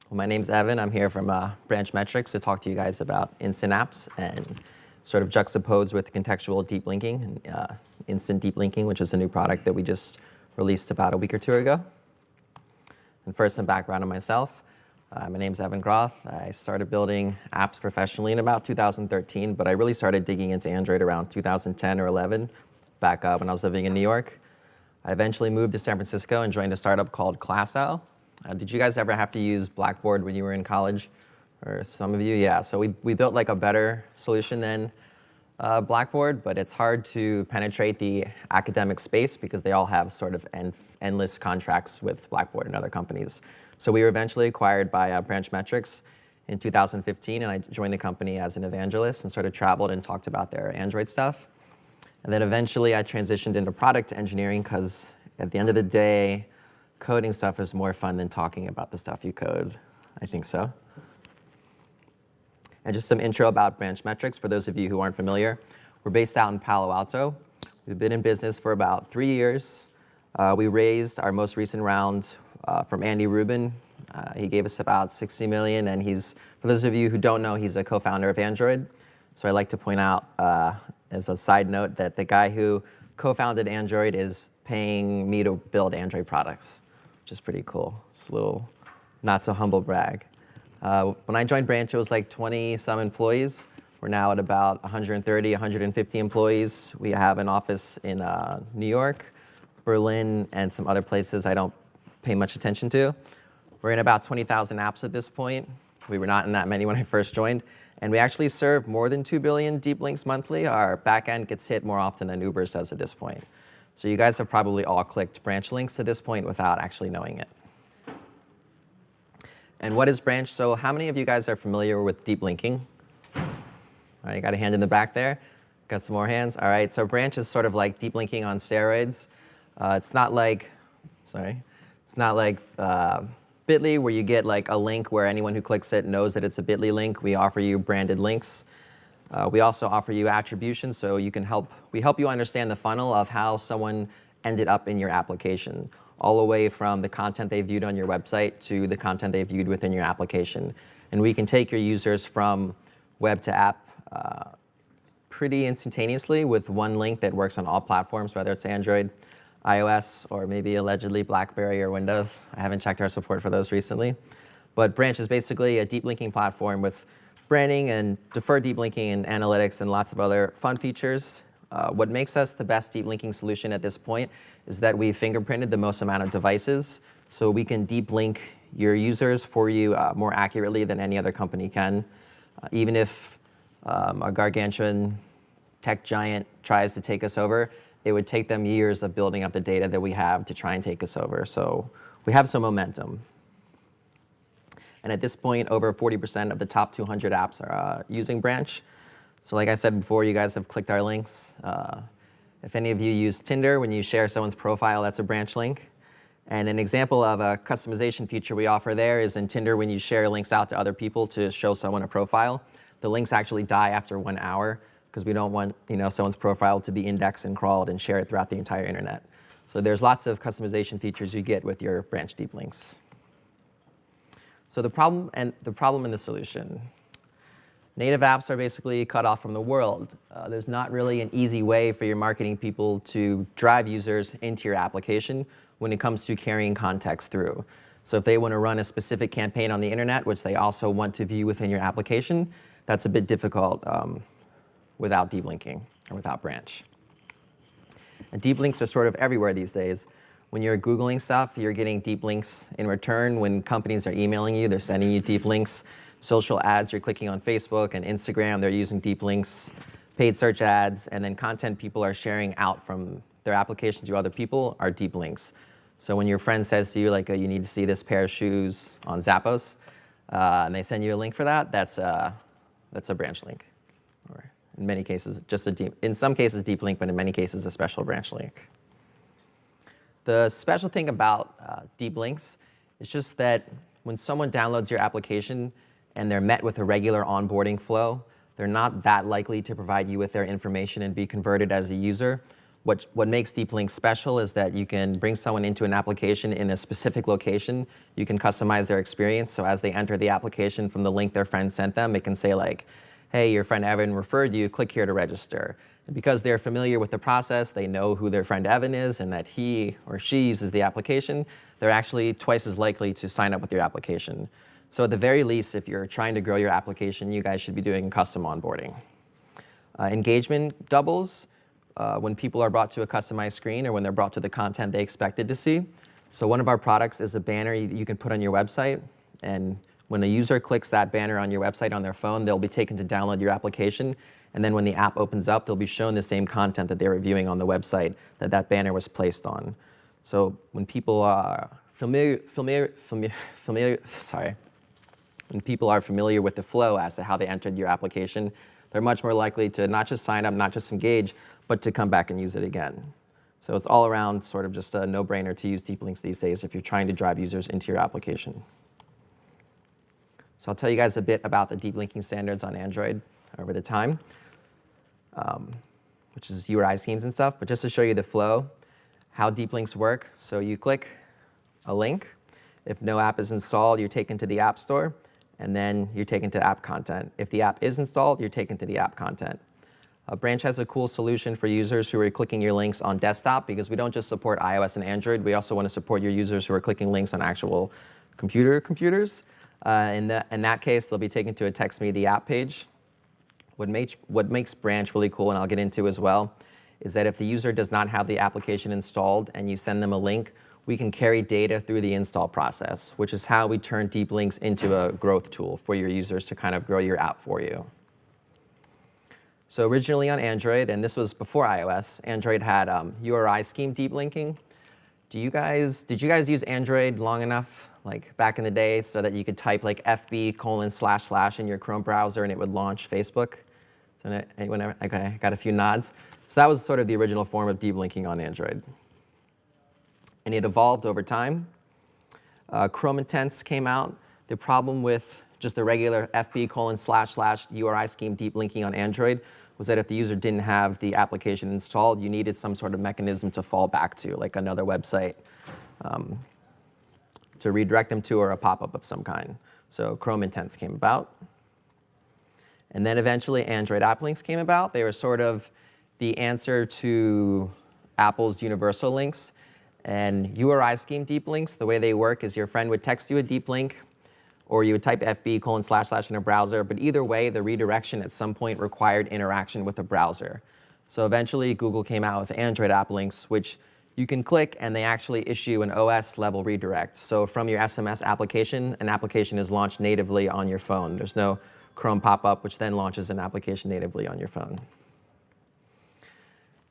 Well, my name's Evan. I'm here from Branch Metrics to talk to you guys about instant apps and sort of juxtaposed with contextual deep linking, instant deep linking, which is a new product that we just released about a week or two ago. And first, some background on myself. My name's Evan Groth. I started building apps professionally in about 2013, but I really started digging into Android around 2010 or 11, back when I was living in New York. I eventually moved to San Francisco and joined a startup called ClassOwl. Did you guys ever have to use Blackboard when you were in college? Or some of you, yeah. So we built like a better solution than Blackboard, but it's hard to penetrate the academic space because they all have sort of endless contracts with Blackboard and other companies. So we were eventually acquired by Branch Metrics in 2015, and I joined the company as an evangelist and sort of traveled and talked about their Android stuff. And then eventually I transitioned into product engineering because at the end of the day, coding stuff is more fun than talking about the stuff you code. I think so. And just some intro about Branch Metrics for those of you who aren't familiar. We're based out in Palo Alto. We've been in business for about 3 years. We raised our most recent round from Andy Rubin. He gave us about $60 million, and for those of you who don't know, he's a co-founder of Android. So I like to point out as a side note that the guy who co-founded Android is paying me to build Android products, which is pretty cool. It's a little not so humble brag. When I joined Branch, it was like 20-some employees. We're now at about 130, 150 employees. We have an office in New York, Berlin, and some other places I don't pay much attention to. We're in about 20,000 apps at this point. We were not in that many when I first joined. And we actually serve more than 2 billion deep links monthly. Our backend gets hit more often than Uber says at this point. So you guys have probably all clicked Branch links at this point without actually knowing it. And what is Branch? So how many of you guys are familiar with deep linking? All right, you got a hand in the back there. Got some more hands. All right, so Branch is sort of like deep linking on steroids. It's not like Bitly, where you get like a link where anyone who clicks it knows that it's a Bitly link. We offer you branded links. We also offer you attribution, so we help you understand the funnel of how someone ended up in your application, all the way from the content they viewed on your website to the content they viewed within your application. And we can take your users from web to app pretty instantaneously with one link that works on all platforms, whether it's Android, iOS, or maybe allegedly BlackBerry or Windows. I haven't checked our support for those recently. But Branch is basically a deep linking platform with branding and deferred deep linking and analytics and lots of other fun features. What makes us the best deep linking solution at this point is that we fingerprinted the most amount of devices, so we can deep link your users for you more accurately than any other company can. Even if a gargantuan tech giant tries to take us over, it would take them years of building up the data that we have to try and take us over. So we have some momentum. And at this point, over 40% of the top 200 apps are using Branch. So like I said before, you guys have clicked our links. If any of you use Tinder, when you share someone's profile, that's a Branch link. And an example of a customization feature we offer there is in Tinder, when you share links out to other people to show someone a profile, the links actually die after 1 hour because we don't want someone's profile to be indexed and crawled and shared throughout the entire internet. So there's lots of customization features you get with your Branch deep links. So the problem and the solution. Native apps are basically cut off from the world. There's not really an easy way for your marketing people to drive users into your application when it comes to carrying context through. So if they want to run a specific campaign on the internet, which they also want to view within your application, that's a bit difficult without deep linking or without Branch. And deep links are sort of everywhere these days. When you're Googling stuff, you're getting deep links in return. When companies are emailing you, they're sending you deep links. Social ads, you're clicking on Facebook and Instagram, they're using deep links. Paid search ads, and then content people are sharing out from their application to other people are deep links. So when your friend says to you, like, you need to see this pair of shoes on Zappos, and they send you a link for that, that's a Branch link. Or in many cases, in some cases deep link, but in many cases a special Branch link. The special thing about deep links is just that when someone downloads your application and they're met with a regular onboarding flow, they're not that likely to provide you with their information and be converted as a user. What makes deep links special is that you can bring someone into an application in a specific location. You can customize their experience, so as they enter the application from the link their friend sent them, it can say like, hey, your friend Evan referred you, click here to register. And because they're familiar with the process, they know who their friend Evan is and that he or she uses the application, they're actually twice as likely to sign up with your application. So at the very least, if you're trying to grow your application, you guys should be doing custom onboarding. Engagement doubles when people are brought to a customized screen or when they're brought to the content they expected to see. So one of our products is a banner you can put on your website, and when a user clicks that banner on your website on their phone, they'll be taken to download your application, and then when the app opens up, they'll be shown the same content that they were viewing on the website that banner was placed on. So when people are when people are familiar with the flow as to how they entered your application, they're much more likely to not just sign up, not just engage, but to come back and use it again. So it's all around sort of just a no-brainer to use deep links these days if you're trying to drive users into your application. So I'll tell you guys a bit about the deep linking standards on Android over the time, which is URI schemes and stuff. But just to show you the flow, how deep links work. So you click a link. If no app is installed, you're taken to the App Store, and then you're taken to app content. If the app is installed, you're taken to the app content. Branch has a cool solution for users who are clicking your links on desktop, because we don't just support iOS and Android. We also want to support your users who are clicking links on actual computers. In that case, they'll be taken to a Text Me the App page. What makes Branch really cool, and I'll get into as well, is that if the user does not have the application installed and you send them a link, we can carry data through the install process, which is how we turn deep links into a growth tool for your users to kind of grow your app for you. So originally on Android, and this was before iOS, Android had URI scheme deep linking. Did you guys use Android long enough, like back in the day, so that you could type like FB:// in your Chrome browser and it would launch Facebook? So anyone ever? Okay, I got a few nods. So that was sort of the original form of deep linking on Android. And it evolved over time. Chrome Intents came out. The problem with just the regular FB:// URI scheme deep linking on Android was that if the user didn't have the application installed, you needed some sort of mechanism to fall back to, like another website to redirect them to, or a pop-up of some kind. So Chrome Intents came about. And then eventually Android App Links came about. They were sort of the answer to Apple's universal links. And URI scheme deep links, the way they work is your friend would text you a deep link, or you would type FB:// in a browser, but either way, the redirection at some point required interaction with a browser. So eventually, Google came out with Android App Links, which you can click, and they actually issue an OS-level redirect. So from your SMS application, an application is launched natively on your phone. There's no Chrome pop-up, which then launches an application natively on your phone.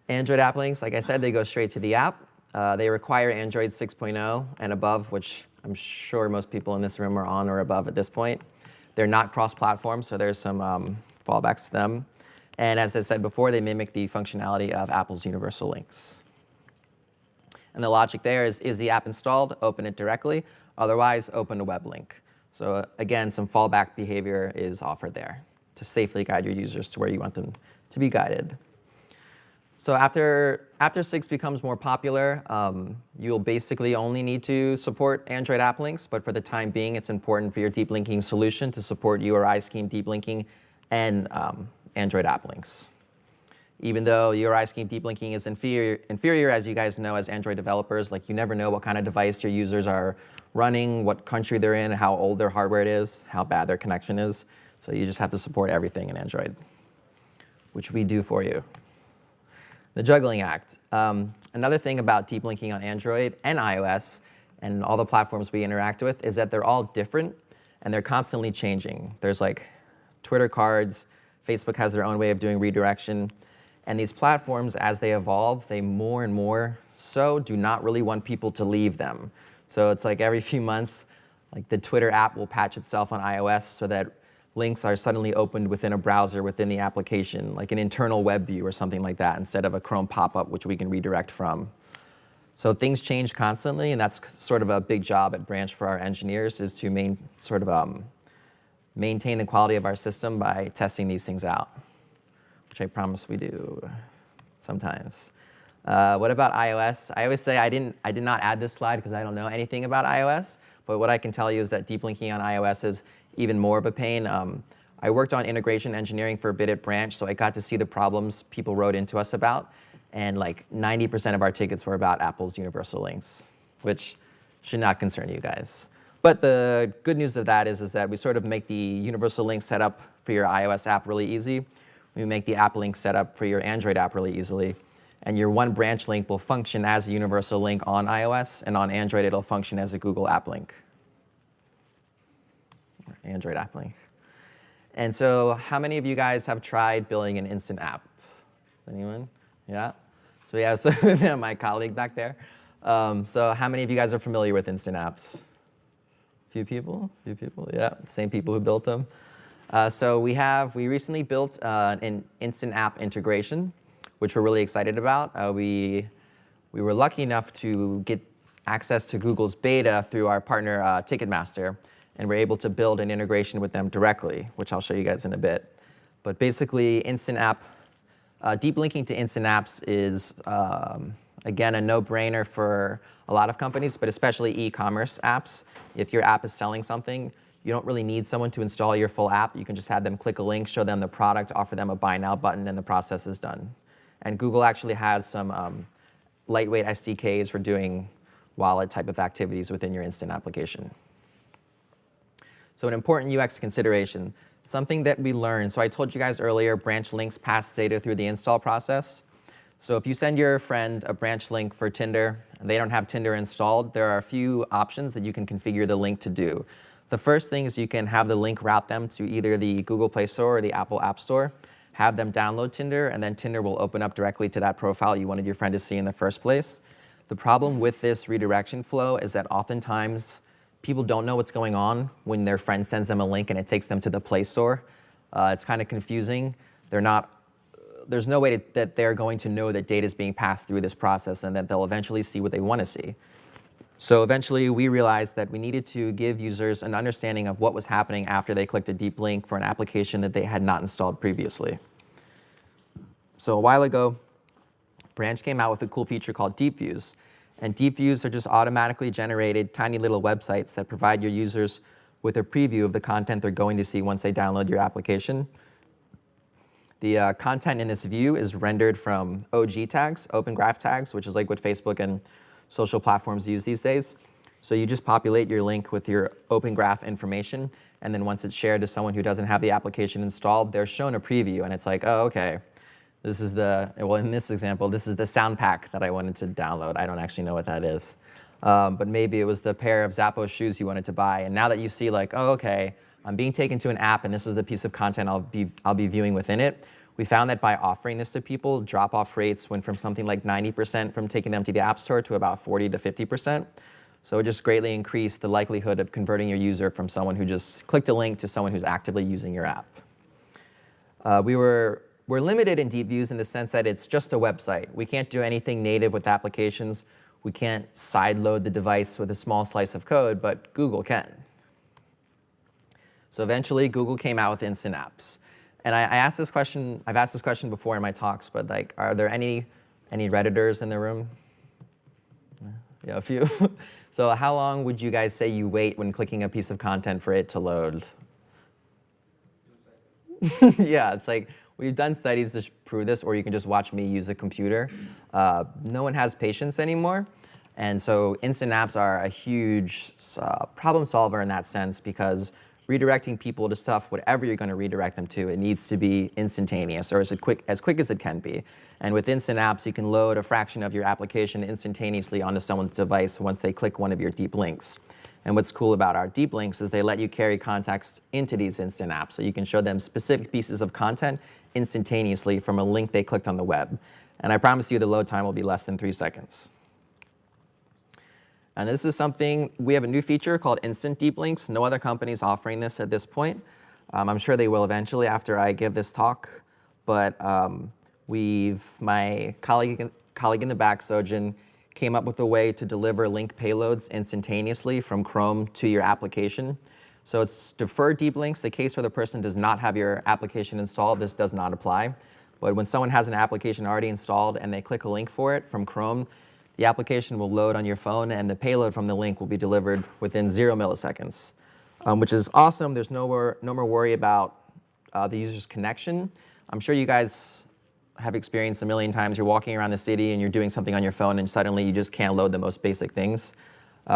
Android App Links, like I said, they go straight to the app. They require Android 6.0 and above, which I'm sure most people in this room are on or above at this point. They're not cross-platform, so there's some fallbacks to them. And as I said before, they mimic the functionality of Apple's universal links. And the logic there is the app installed? Open it directly. Otherwise, open a web link. So again, some fallback behavior is offered there to safely guide your users to where you want them to be guided. So after 6 becomes more popular, you'll basically only need to support Android App Links, but for the time being, it's important for your deep linking solution to support URI scheme deep linking and Android App Links. Even though URI scheme deep linking is inferior, as you guys know as Android developers, like you never know what kind of device your users are running, what country they're in, how old their hardware it is, how bad their connection is. So you just have to support everything in Android, which we do for you. The juggling act. Another thing about deep linking on Android and iOS and all the platforms we interact with is that they're all different and they're constantly changing. There's like Twitter cards, Facebook has their own way of doing redirection. And these platforms, as they evolve, they more and more so do not really want people to leave them. So it's like every few months, like the Twitter app will patch itself on iOS so that links are suddenly opened within a browser within the application, like an internal web view or something like that, instead of a Chrome pop-up, which we can redirect from. So things change constantly, and that's sort of a big job at Branch for our engineers, is to maintain the quality of our system by testing these things out, which I promise we do sometimes. What about iOS? I always say I did not add this slide because I don't know anything about iOS, but what I can tell you is that deep linking on iOS is even more of a pain. I worked on integration engineering for a bit at Branch, so I got to see the problems people wrote into us about, and like 90% of our tickets were about Apple's universal links, which should not concern you guys. But the good news of that is that we sort of make the universal link setup for your iOS app really easy. We make the app link setup for your Android app really easily. And your one branch link will function as a universal link on iOS, and on Android it'll function as a Google app link. Or Android app link. And so how many of you guys have tried building an instant app? Anyone? Yeah? So we have some, my colleague back there. So how many of you guys are familiar with instant apps? Few people, yeah, same people who built them. So we recently built an instant app integration, which we're really excited about. We were lucky enough to get access to Google's beta through our partner Ticketmaster, and we're able to build an integration with them directly, which I'll show you guys in a bit. But basically, instant app, deep linking to instant apps is, again, a no-brainer for a lot of companies, but especially e-commerce apps. If your app is selling something, you don't really need someone to install your full app. You can just have them click a link, show them the product, offer them a buy now button, and the process is done. And Google actually has some lightweight SDKs for doing wallet type of activities within your instant application. So an important UX consideration, something that we learned. So I told you guys earlier, branch links pass data through the install process. So if you send your friend a branch link for Tinder and they don't have Tinder installed, there are a few options that you can configure the link to do. The first thing is you can have the link route them to either the Google Play Store or the Apple App Store, have them download Tinder, and then Tinder will open up directly to that profile you wanted your friend to see in the first place. The problem with this redirection flow is that oftentimes people don't know what's going on when their friend sends them a link and it takes them to the Play Store. It's kind of confusing. There's no way that they're going to know that data is being passed through this process and that they'll eventually see what they want to see. So eventually we realized that we needed to give users an understanding of what was happening after they clicked a deep link for an application that they had not installed previously. So a while ago, Branch came out with a cool feature called Deep Views. And Deep Views are just automatically generated tiny little websites that provide your users with a preview of the content they're going to see once they download your application. The content in this view is rendered from OG tags, Open Graph tags, which is like what Facebook and social platforms use these days. So you just populate your link with your Open Graph information, and then once it's shared to someone who doesn't have the application installed, they're shown a preview, and it's like, oh, okay. This is well, in this example, this is the sound pack that I wanted to download. I don't actually know what that is. But maybe it was the pair of Zappos shoes you wanted to buy. And now that you see like, oh, okay, I'm being taken to an app and this is the piece of content I'll be viewing within it, we found that by offering this to people, drop-off rates went from something like 90% from taking them to the App Store to about 40 to 50%. So it just greatly increased the likelihood of converting your user from someone who just clicked a link to someone who's actively using your app. We're limited in Deep Views in the sense that it's just a website. We can't do anything native with applications. We can't sideload the device with a small slice of code, but Google can. So eventually, Google came out with instant apps. And I've asked this question before in my talks, but like, are there any Redditors in the room? Yeah, a few. So how long would you guys say you wait when clicking a piece of content for it to load? Yeah, it's like, we've done studies to prove this, or you can just watch me use a computer. No one has patience anymore. And so instant apps are a huge problem solver in that sense, because redirecting people to stuff, whatever you're going to redirect them to, it needs to be instantaneous, or as quick as it can be. And with instant apps, you can load a fraction of your application instantaneously onto someone's device once they click one of your deep links. And what's cool about our deep links is they let you carry context into these instant apps, so you can show them specific pieces of content instantaneously from a link they clicked on the web. And I promise you the load time will be less than 3 seconds. And this is something, we have a new feature called Instant Deep Links. No other company is offering this at this point. I'm sure they will eventually after I give this talk. But my colleague in the back, Sojin, came up with a way to deliver link payloads instantaneously from Chrome to your application. So it's deferred deep links. The case where the person does not have your application installed, this does not apply. But when someone has an application already installed and they click a link for it from Chrome, the application will load on your phone and the payload from the link will be delivered within 0 milliseconds, which is awesome. There's no more worry about the user's connection. I'm sure you guys have experienced a million times. You're walking around the city and you're doing something on your phone and suddenly you just can't load the most basic things.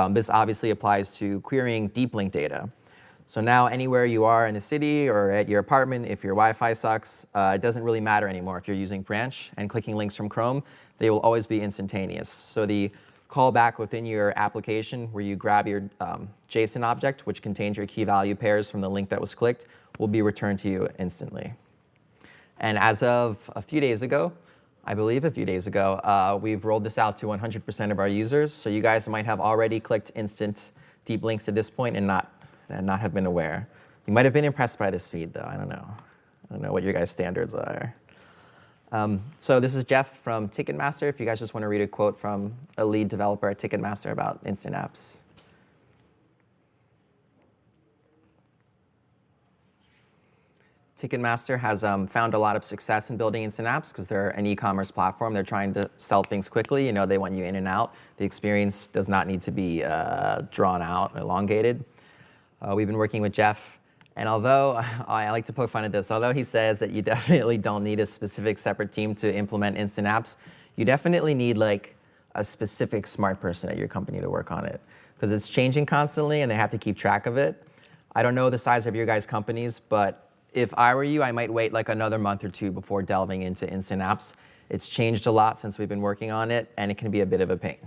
This obviously applies to querying deep link data. So now anywhere you are in the city or at your apartment, if your Wi-Fi sucks, it doesn't really matter anymore if you're using Branch and clicking links from Chrome. They will always be instantaneous. So the callback within your application where you grab your JSON object, which contains your key value pairs from the link that was clicked, will be returned to you instantly. And as of a few days ago, I believe a few days ago, we've rolled this out to 100% of our users. So you guys might have already clicked instant deep links to this point and not have been aware. You might have been impressed by the speed, though. I don't know. I don't know what your guys' standards are. So this is Jeff from Ticketmaster. If you guys just want to read a quote from a lead developer at Ticketmaster about instant apps. Ticketmaster has found a lot of success in building instant apps because they're an e-commerce platform. They're trying to sell things quickly. You know, they want you in and out. The experience does not need to be drawn out, elongated. We've been working with Jeff, and although I like to poke fun at this, although he says that you definitely don't need a specific separate team to implement instant apps, you definitely need like a specific smart person at your company to work on it because it's changing constantly and they have to keep track of it. I don't know the size of your guys' companies, but if I were you, I might wait like another month or two before delving into instant apps. It's changed a lot since we've been working on it, and it can be a bit of a pain.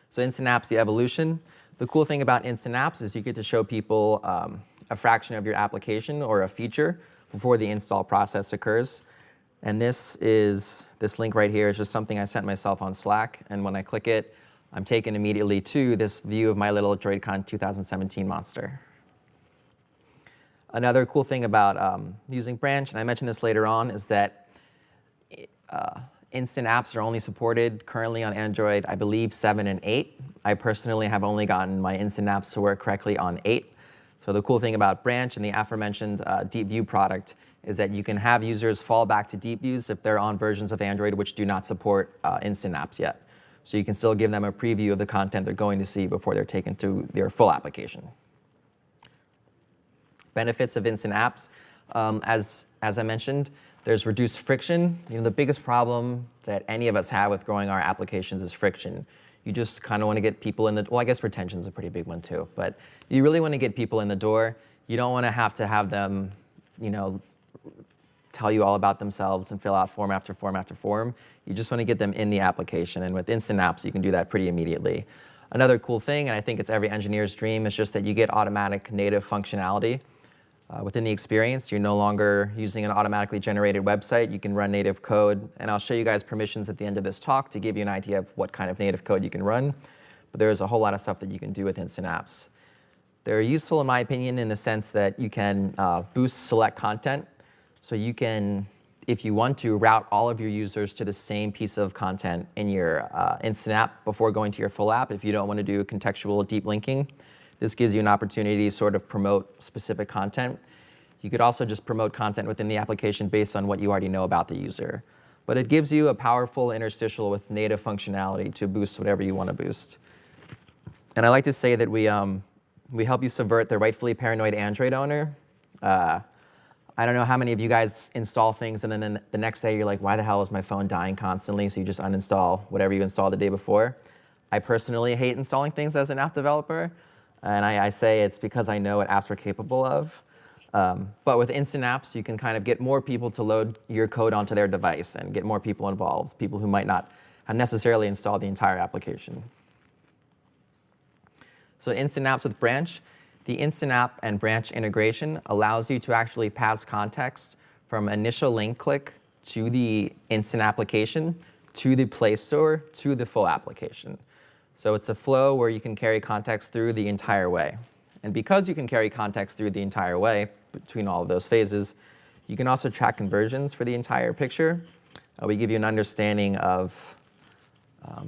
So instant apps, the evolution. The cool thing about instant apps is you get to show people a fraction of your application or a feature before the install process occurs. And this link right here is just something I sent myself on Slack. And when I click it, I'm taken immediately to this view of my little droidCon 2017 monster. Another cool thing about using Branch, and I mentioned this later on, is that instant apps are only supported currently on Android, I believe, 7 and 8. I personally have only gotten my instant apps to work correctly on 8. So the cool thing about Branch and the aforementioned Deep View product is that you can have users fall back to Deep Views if they're on versions of Android which do not support instant apps yet. So you can still give them a preview of the content they're going to see before they're taken to their full application. Benefits of instant apps, as I mentioned, there's reduced friction. You know, the biggest problem that any of us have with growing our applications is friction. You just kind of want to get people in the, well, I guess retention's a pretty big one too, but you really want to get people in the door. You don't want to have them, you know, tell you all about themselves and fill out form after form after form. You just want to get them in the application, and with instant apps, you can do that pretty immediately. Another cool thing, and I think it's every engineer's dream, is just that you get automatic native functionality. Within the experience, you're no longer using an automatically generated website. You can run native code, and I'll show you guys permissions at the end of this talk to give you an idea of what kind of native code you can run. But there's a whole lot of stuff that you can do with instant apps. They're useful, in my opinion, in the sense that you can boost select content. So you can, if you want to, route all of your users to the same piece of content in your instant app before going to your full app if you don't want to do contextual deep linking. This gives you an opportunity to sort of promote specific content. You could also just promote content within the application based on what you already know about the user. But it gives you a powerful interstitial with native functionality to boost whatever you want to boost. And I like to say that we help you subvert the rightfully paranoid Android owner. I don't know how many of you guys install things and then the next day you're like, why the hell is my phone dying constantly? So you just uninstall whatever you installed the day before. I personally hate installing things as an app developer. And I say it's because I know what apps are capable of. But with instant apps, you can kind of get more people to load your code onto their device and get more people involved, people who might not have necessarily installed the entire application. So instant apps with Branch. The instant app and Branch integration allows you to actually pass context from initial link click to the instant application, to the Play Store, to the full application. So it's a flow where you can carry context through the entire way. And because you can carry context through the entire way between all of those phases, you can also track conversions for the entire picture. We give you an understanding of,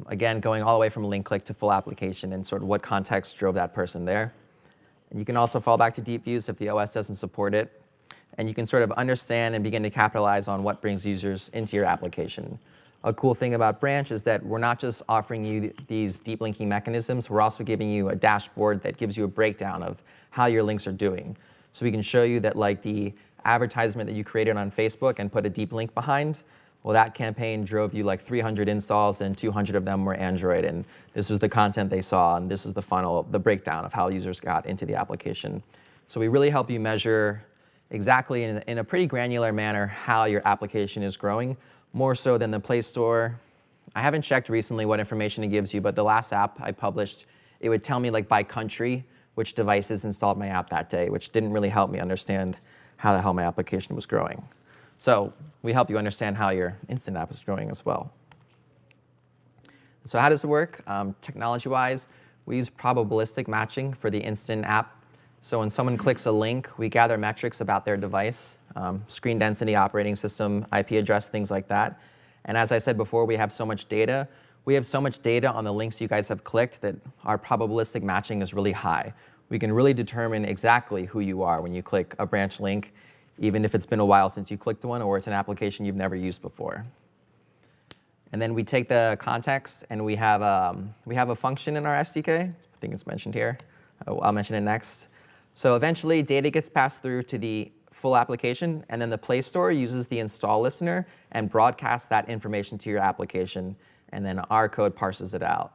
again, going all the way from link click to full application and sort of what context drove that person there. And you can also fall back to deep views if the OS doesn't support it. and you can sort of understand and begin to capitalize on what brings users into your application. A cool thing about Branch is that we're not just offering you these deep linking mechanisms, we're also giving you a dashboard that gives you a breakdown of how your links are doing. So we can show you that like the advertisement that you created on Facebook and put a deep link behind, well, that campaign drove you like 300 installs and 200 of them were Android, and this was the content they saw, and this is the funnel, the breakdown of how users got into the application. So we really help you measure exactly in a pretty granular manner how your application is growing, more so than the Play Store. I haven't checked recently what information it gives you, but the last app I published, it would tell me like by country which devices installed my app that day, which didn't really help me understand how the hell my application was growing. So we help you understand how your Instant app is growing as well. So how does it work? Technology-wise, we use probabilistic matching for the Instant app. So when someone clicks a link, we gather metrics about their device, screen density, operating system, IP address, things like that. And as I said before, we have so much data. We have so much data on the links you guys have clicked that our probabilistic matching is really high. We can really determine exactly who you are when you click a Branch link, even if it's been a while since you clicked one or it's an application you've never used before. And then we take the context and we have a function in our SDK. I think it's mentioned here. I'll mention it next. So eventually, data gets passed through to the full application, and then the Play Store uses the install listener and broadcasts that information to your application, and then our code parses it out.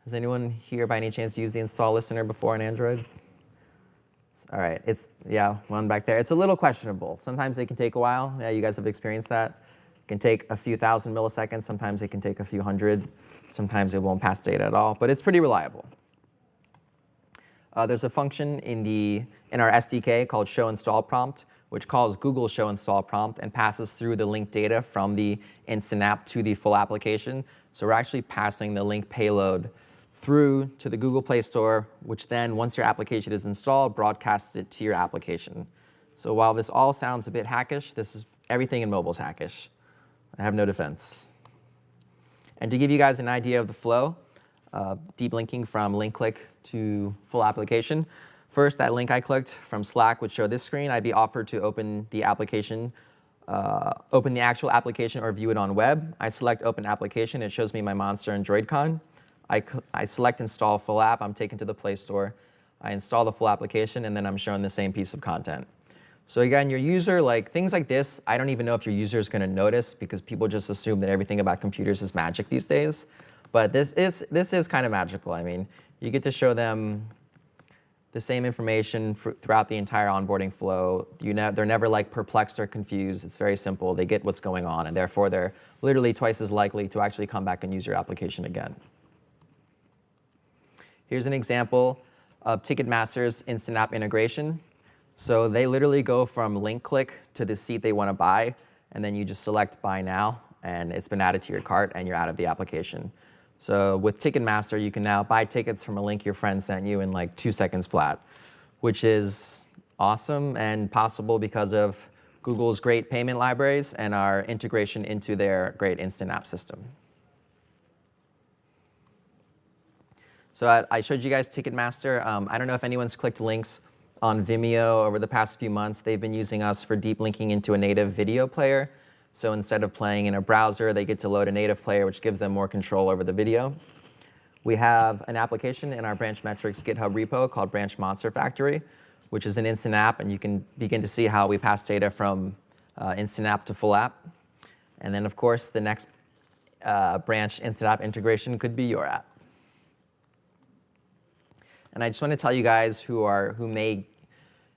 Has anyone here by any chance used the install listener before on Android? All right, yeah, one back there. It's a little questionable. Sometimes it can take a while. Yeah, you guys have experienced that. It can take a few thousand milliseconds. Sometimes it can take a few hundred. Sometimes it won't pass data at all, but it's pretty reliable. There's a function in our SDK called showInstallPrompt, which calls Google showInstallPrompt and passes through the link data from the Instant app to the full application. So we're actually passing the link payload through to the Google Play Store, which then, once your application is installed, broadcasts it to your application. So while this all sounds a bit hackish, everything in mobile is hackish. I have no defense. And to give you guys an idea of the flow, deep linking from link click to full application. First, that link I clicked from Slack would show this screen. I'd be offered to open the application, open the actual application or view it on web. I select open application. It shows me my Monster and droidCon. I select install full app. I'm taken to the Play Store. I install the full application, and then I'm shown the same piece of content. So again, your user, things like this, I don't even know if your user is going to notice because people just assume that everything about computers is magic these days. But this is kind of magical. I mean, you get to show them the same information throughout the entire onboarding flow. They're never perplexed or confused. It's very simple. They get what's going on, and therefore they're literally twice as likely to actually come back and use your application again. Here's an example of Ticketmaster's Instant App integration. So they literally go from link click to the seat they want to buy, and then you just select buy now, and it's been added to your cart, and you're out of the application. So with Ticketmaster, you can now buy tickets from a link your friend sent you in 2 seconds flat, which is awesome and possible because of Google's great payment libraries and our integration into their great Instant App system. So I showed you guys Ticketmaster. I don't know if anyone's clicked links on Vimeo over the past few months. They've been using us for deep linking into a native video player. So instead of playing in a browser, they get to load a native player, which gives them more control over the video. We have an application in our Branch Metrics GitHub repo called Branch Monster Factory, which is an Instant App, and you can begin to see how we pass data from Instant App to full app. And then, of course, the next Branch Instant App integration could be your app. And I just want to tell you guys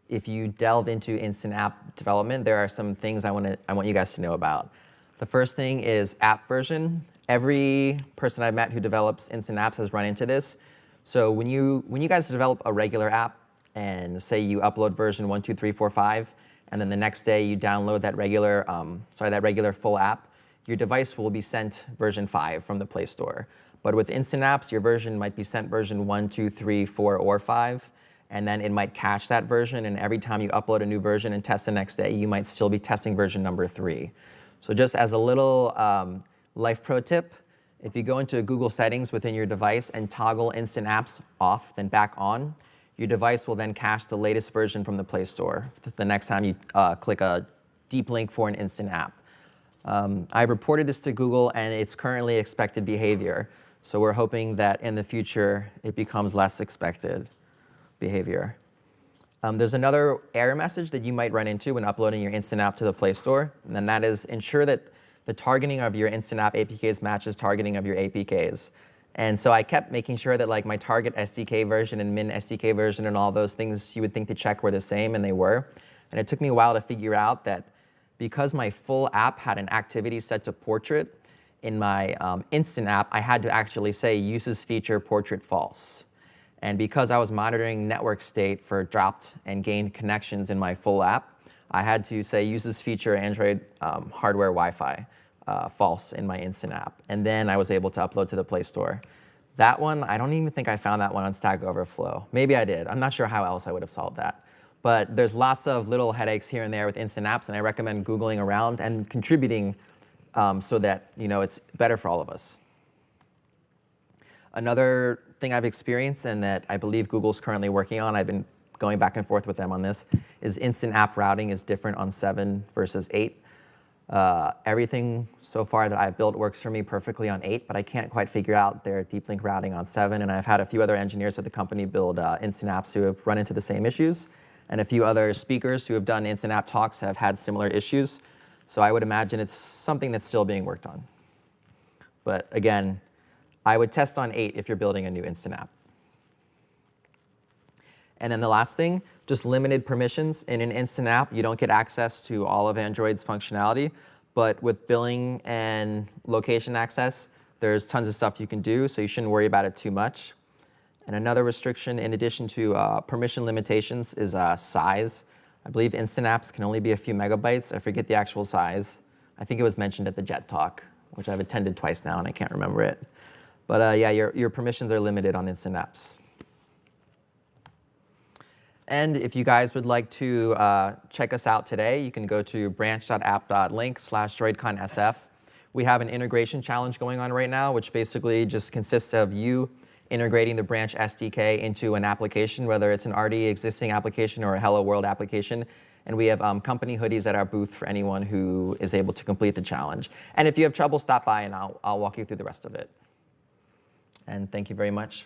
if you delve into Instant App development, there are some things I want you guys to know about. The first thing is app version. Every person I've met who develops Instant Apps has run into this. So when you guys develop a regular app, and say you upload version 1, 2, 3, 4, 5, and then the next day you download that regular full app, your device will be sent version 5 from the Play Store. But with Instant Apps, your version might be sent version 1, 2, 3, 4, or 5, and then it might cache that version, and every time you upload a new version and test the next day, you might still be testing version number 3. So just as a little life pro tip, if you go into Google settings within your device and toggle Instant Apps off, then back on, your device will then cache the latest version from the Play Store the next time you click a deep link for an instant app. I've reported this to Google, and it's currently expected behavior. So we're hoping that in the future, it becomes less expected behavior. There's another error message that you might run into when uploading your instant app to the Play Store, and that is ensure that the targeting of your instant app APKs matches targeting of your APKs. And so I kept making sure that like my target SDK version and min SDK version and all those things you would think to check were the same, and they were. And it took me a while to figure out that because my full app had an activity set to portrait, in my instant app, I had to actually say uses feature portrait false. And because I was monitoring network state for dropped and gained connections in my full app, I had to say uses feature Android hardware Wi-Fi false in my instant app. And then I was able to upload to the Play Store. That one, I don't even think I found that one on Stack Overflow. Maybe I did. I'm not sure how else I would have solved that. But there's lots of little headaches here and there with instant apps, and I recommend Googling around and contributing so that it's better for all of us. Another thing I've experienced and that I believe Google's currently working on, I've been going back and forth with them on this, is instant app routing is different on 7 versus 8. Everything so far that I've built works for me perfectly on 8, but I can't quite figure out their deep link routing on 7. And I've had a few other engineers at the company build instant apps who have run into the same issues. And a few other speakers who have done instant app talks have had similar issues. So I would imagine it's something that's still being worked on. But again, I would test on 8 if you're building a new instant app. And then the last thing, just limited permissions. In an instant app, you don't get access to all of Android's functionality. But with billing and location access, there's tons of stuff you can do, so you shouldn't worry about it too much. And another restriction, in addition to permission limitations, is size. I believe instant apps can only be a few megabytes. I forget the actual size. I think it was mentioned at the Jet Talk, which I've attended twice now, and I can't remember it. But yeah, your permissions are limited on instant apps. And if you guys would like to check us out today, you can go to branch.app.link/droidConSF. We have an integration challenge going on right now, which basically just consists of you integrating the Branch SDK into an application, whether it's an already existing application or a Hello World application. And we have company hoodies at our booth for anyone who is able to complete the challenge. And if you have trouble, stop by and I'll walk you through the rest of it. And thank you very much